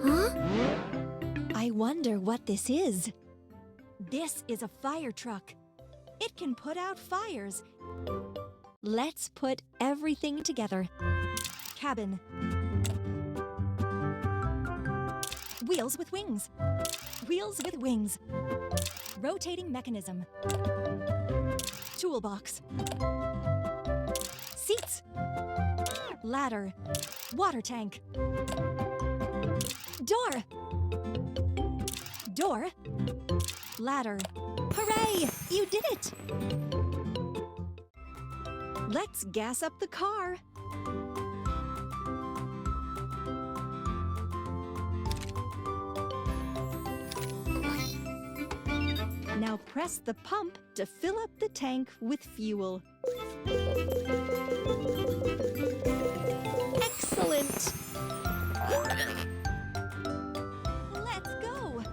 Huh? I wonder what this is. This is a fire truck. It can put out fires. Let's put everything together. Cabin. Wheels with wings. Wheels with wings. Rotating mechanism. Toolbox. Seats. Ladder. Water tank. Door. Door. Ladder. Hooray! You did it! Let's gas up the car. Now press the pump to fill up the tank with fuel. Excellent! Let's go!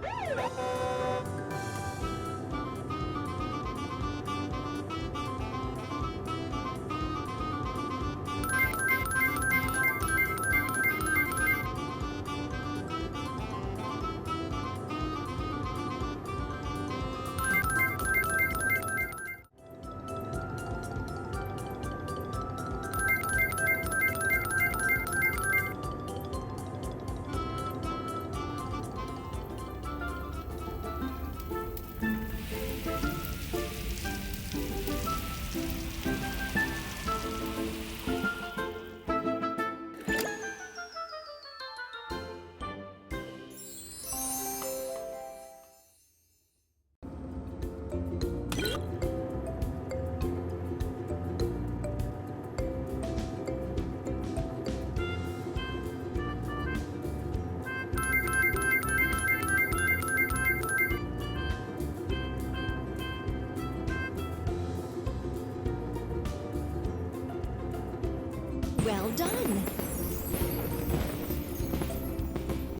Well done!